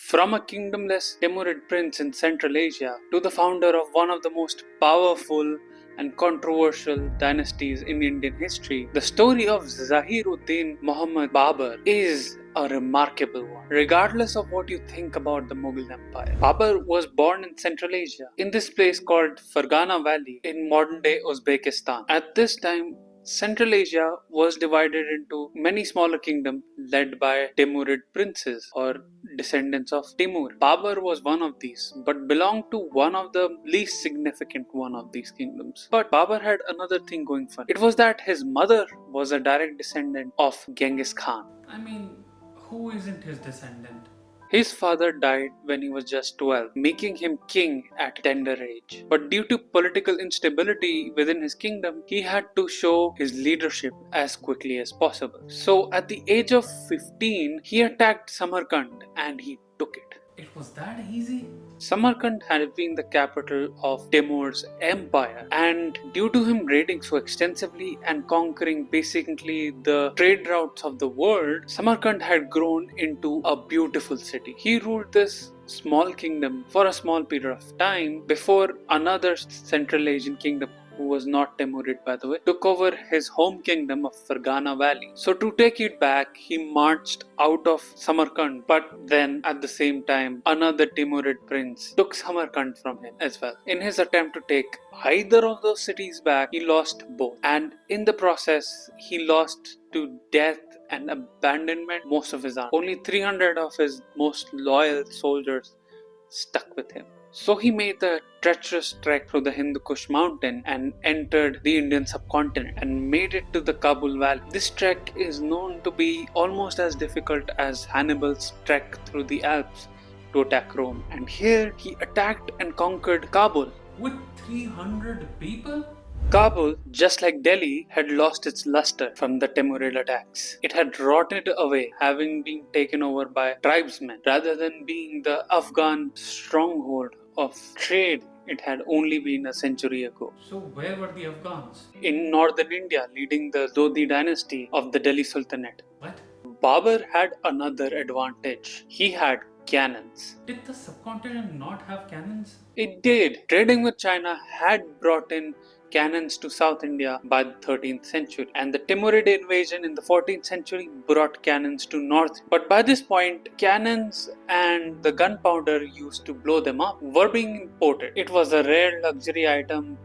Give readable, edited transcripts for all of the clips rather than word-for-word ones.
From a kingdomless Timurid prince in Central Asia to the founder of one of the most powerful and controversial dynasties in Indian history, the story of Zahiruddin Muhammad Babur is a remarkable one. Regardless of what you think about the Mughal Empire, Babur was born in Central Asia, in this place called Fergana Valley in modern day Uzbekistan. At this time, Central Asia was divided into many smaller kingdoms led by Timurid princes or descendants of Timur. Babur was one of these, but belonged to one of the least significant one of these kingdoms. But Babur had another thing going for him. It was that his mother was a direct descendant of Genghis Khan. I mean, who isn't his descendant? His father died when he was just 12, making him king at a tender age. But due to political instability within his kingdom, he had to show his leadership as quickly as possible. So at the age of 15, he attacked Samarkand and he took it. It was that easy? Samarkand had been the capital of Timur's empire, and due to him raiding so extensively and conquering basically the trade routes of the world, Samarkand had grown into a beautiful city. He ruled this small kingdom for a small period of time before another Central Asian kingdom, who was not Timurid by the way, took over his home kingdom of Fergana Valley. So to take it back, he marched out of Samarkand, but then at the same time, another Timurid prince took Samarkand from him as well. In his attempt to take either of those cities back, he lost both, and in the process, he lost to death and abandonment most of his army. Only 300 of his most loyal soldiers stuck with him. So he made the treacherous trek through the Hindu Kush mountain and entered the Indian subcontinent and made it to the Kabul Valley. This trek is known to be almost as difficult as Hannibal's trek through the Alps to attack Rome. And here he attacked and conquered Kabul. With 300 people? Kabul, just like Delhi, had lost its luster from the Timurid attacks. It had rotted away, having been taken over by tribesmen rather than being the Afghan stronghold of trade it had only been a century ago. So where were the Afghans? In northern India, leading the Lodi dynasty of the Delhi Sultanate. What? Babur had another advantage. He had cannons. Did the subcontinent not have cannons? It did. Trading with China had brought in cannons to South India by the 13th century, and the Timurid invasion in the 14th century brought cannons to North. But by this point, cannons and the gunpowder used to blow them up were being imported. It was a rare luxury item,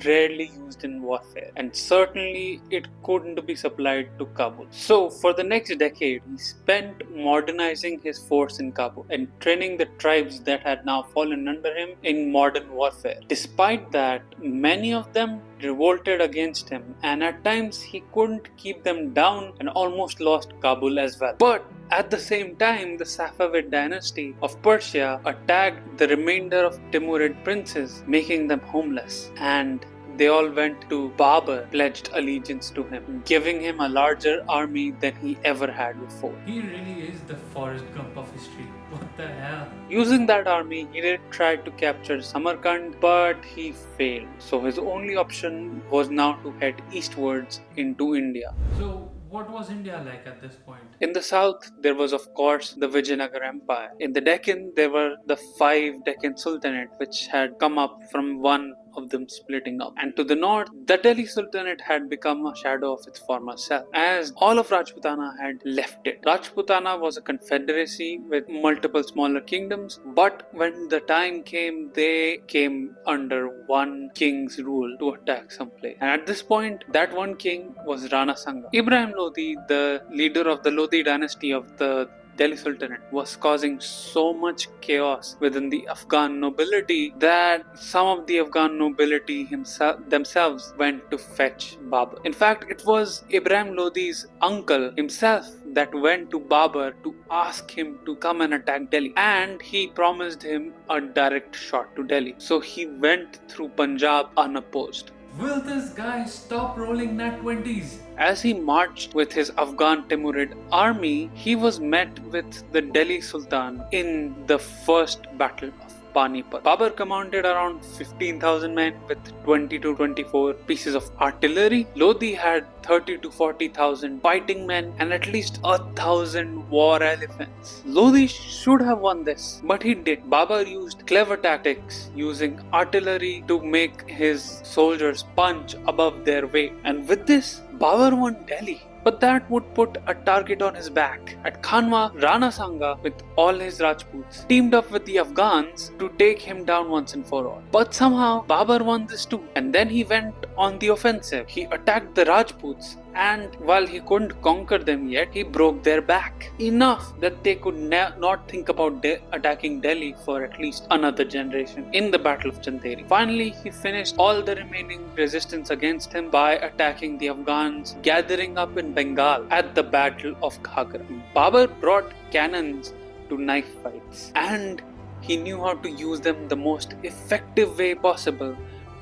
rarely used in warfare, and certainly it couldn't be supplied to Kabul. So for the next decade, he spent modernizing his force in Kabul and training the tribes that had now fallen under him in modern warfare. Despite that, many of them revolted against him, and at times he couldn't keep them down and almost lost Kabul as well. But at the same time, the Safavid dynasty of Persia attacked the remainder of Timurid princes, making them homeless, and they all went to Babur, pledged allegiance to him, giving him a larger army than he ever had before. He really is the Forrest Gump of history. What the hell? Using that army, he did try to capture Samarkand, but he failed. So his only option was now to head eastwards into India. So what was India like at this point? In the south, there was of course the Vijayanagar Empire. In the Deccan, there were the 5 Deccan Sultanate, which had come up from one of them splitting up. And to the north, the Delhi Sultanate had become a shadow of its former self, as all of Rajputana had left it. Rajputana was a confederacy with multiple smaller kingdoms, but when the time came, they came under one king's rule to attack some place. And at this point, that one king was Rana Sanga. Ibrahim Lodi, the leader of the Lodi dynasty of the Delhi Sultanate, was causing so much chaos within the Afghan nobility that some of the Afghan nobility themselves went to fetch Babur. In fact, it was Ibrahim Lodi's uncle himself that went to Babur to ask him to come and attack Delhi, and he promised him a direct shot to Delhi. So he went through Punjab unopposed. Will this guy stop rolling nat 20s? As he marched with his Afghan Timurid army, he was met with the Delhi Sultan in the first battle of Panipat. Babur commanded around 15,000 men with 20 to 24 pieces of artillery. Lodi had 30 to 40,000 fighting men and at least 1,000 war elephants. Lodi should have won this, but he did. Babur used clever tactics, using artillery to make his soldiers punch above their weight. And with this, Babur won Delhi. But that would put a target on his back. At Khanwa, Rana Sanga, with all his Rajputs, teamed up with the Afghans to take him down once and for all. But somehow, Babur won this too. And then he went on the offensive. He attacked the Rajputs, and while he couldn't conquer them yet, he broke their back. Enough that they could not think about attacking Delhi for at least another generation in the Battle of Chanderi. Finally, he finished all the remaining resistance against him by attacking the Afghans, gathering up in Bengal at the Battle of Ghagra. Babur brought cannons to knife fights, and he knew how to use them the most effective way possible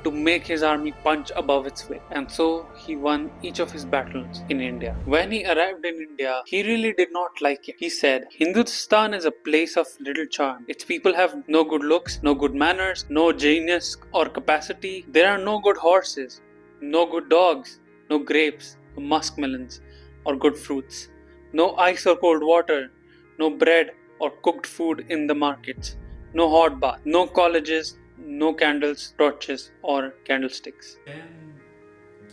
to make his army punch above its weight. And so he won each of his battles in India. When he arrived in India, he really did not like it. He said, Hindustan is a place of little charm. Its people have no good looks, no good manners, no genius or capacity. There are no good horses, no good dogs, no grapes, no muskmelons or good fruits, no ice or cold water, no bread or cooked food in the markets, no hot bath, no colleges, no candles, torches, or candlesticks. Then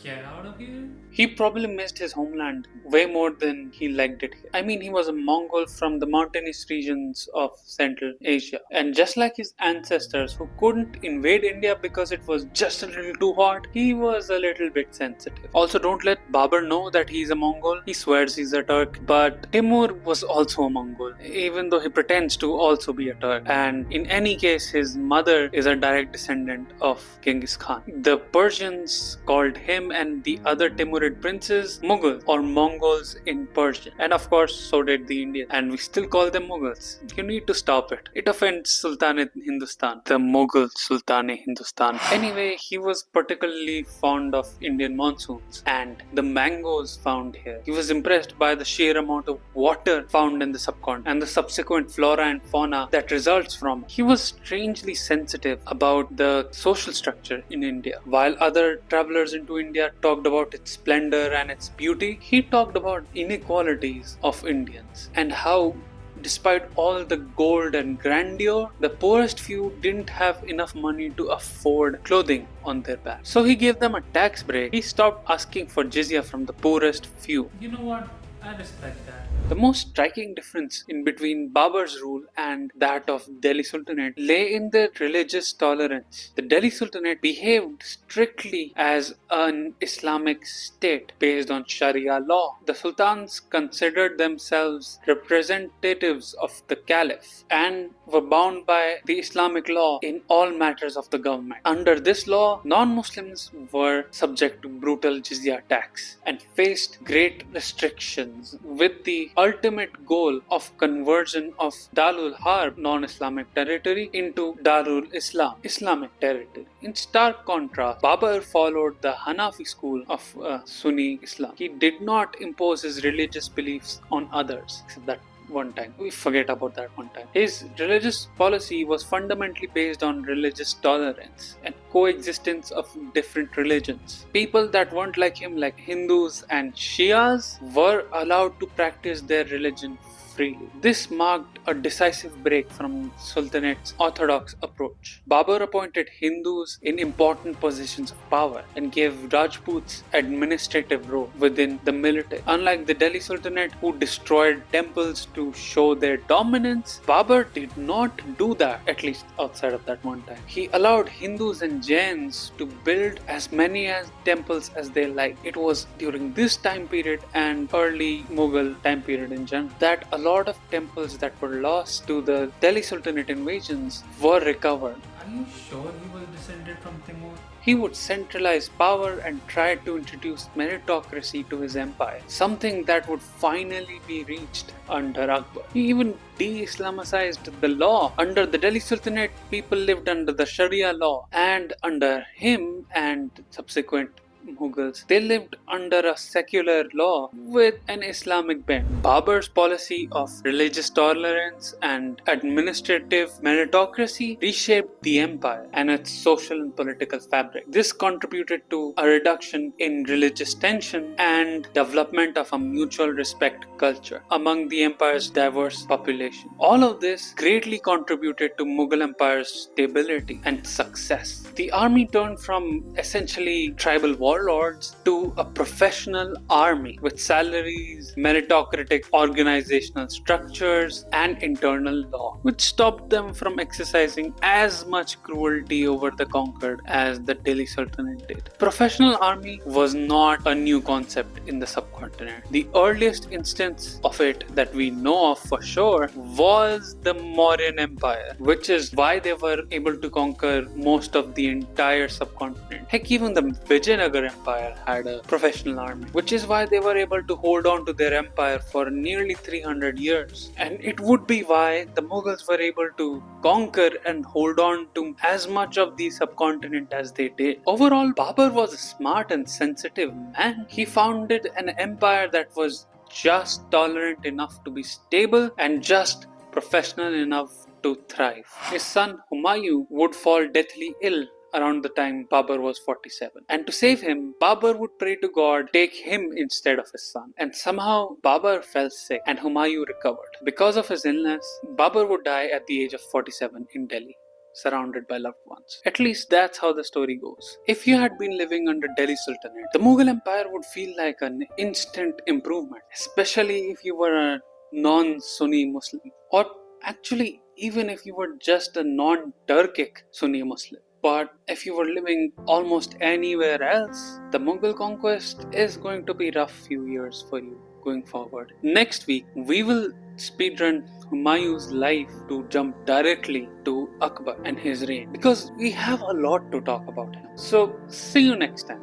get out of here? He probably missed his homeland way more than he liked it here. I mean, he was a Mongol from the mountainous regions of Central Asia. And just like his ancestors who couldn't invade India because it was just a little too hot, he was a little bit sensitive. Also, don't let Babur know that he's a Mongol. He swears he's a Turk. But Timur was also a Mongol, even though he pretends to also be a Turk. And in any case, his mother is a direct descendant of Genghis Khan. The Persians called him and the other Timurid princes Mughal or Mongols in Persian, and of course so did the Indians, and we still call them Mughals. You need to stop it. It offends Sultanate Hindustan, the Mughal Sultanate Hindustan. Anyway, he was particularly fond of Indian monsoons and the mangoes found here. He was impressed by the sheer amount of water found in the subcontinent and the subsequent flora and fauna that results from it. He was strangely sensitive about the social structure in India. While other travelers into India talked about its splendor and its beauty, he talked about inequalities of Indians and how despite all the gold and grandeur, the poorest few didn't have enough money to afford clothing on their back. So he gave them a tax break. He stopped asking for jizya from the poorest few. You know what? I respect that. The most striking difference in between Babur's rule and that of Delhi Sultanate lay in their religious tolerance. The Delhi Sultanate behaved strictly as an Islamic state based on Sharia law. The sultans considered themselves representatives of the caliph and were bound by the Islamic law in all matters of the government. Under this law, non-Muslims were subject to brutal jizya tax and faced great restrictions, with the ultimate goal of conversion of Darul Harb, non-Islamic territory, into Darul Islam, Islamic territory. In stark contrast, Babur followed the Hanafi school of Sunni Islam. He did not impose his religious beliefs on others, except that one time. We forget about that one time. His religious policy was fundamentally based on religious tolerance and coexistence of different religions. People that weren't like him, like Hindus and Shias, were allowed to practice their religion freely. This marked a decisive break from Sultanate's orthodox approach. Babur appointed Hindus in important positions of power and gave Rajputs administrative role within the military. Unlike the Delhi Sultanate, who destroyed temples to show their dominance, Babur did not do that, at least outside of that one time. He allowed Hindus and Jains to build as many temples as they liked. It was during this time period and early Mughal time period in general that a lot of temples that were lost to the Delhi Sultanate invasions were recovered. Are you sure he was descended from Timur? He would centralize power and try to introduce meritocracy to his empire, something that would finally be reached under Akbar. He even de-Islamicized the law. Under the Delhi Sultanate, people lived under the Sharia law, and under him and subsequent Mughals, they lived under a secular law with an Islamic bent. Babur's policy of religious tolerance and administrative meritocracy reshaped the empire and its social and political fabric. This contributed to a reduction in religious tension and development of a mutual respect culture among the empire's diverse population. All of this greatly contributed to Mughal Empire's stability and success. The army turned from essentially tribal warlords to a professional army with salaries, meritocratic organizational structures, and internal law, which stopped them from exercising as much cruelty over the conquered as the Delhi Sultanate did. Professional army was not a new concept in the subcontinent. The earliest instance of it that we know of for sure was the Mauryan Empire, which is why they were able to conquer most of the entire subcontinent. Heck, even the Vijayanagar Empire had a professional army, which is why they were able to hold on to their empire for nearly 300 years. And it would be why the Mughals were able to conquer and hold on to as much of the subcontinent as they did. Overall, Babur was a smart and sensitive man. He founded an empire that was just tolerant enough to be stable and just professional enough to thrive. His son Humayun would fall deathly ill around the time Babur was 47. And to save him, Babur would pray to God take him instead of his son. And somehow Babur fell sick and Humayun recovered. Because of his illness, Babur would die at the age of 47 in Delhi, surrounded by loved ones. At least that's how the story goes. If you had been living under Delhi Sultanate, the Mughal Empire would feel like an instant improvement, especially if you were a non-Sunni Muslim, or actually even if you were just a non-Turkic Sunni Muslim. But if you were living almost anywhere else, the Mughal conquest is going to be rough few years for you going forward. Next week, we will speedrun Humayun's life to jump directly to Akbar and his reign, because we have a lot to talk about him. So, see you next time.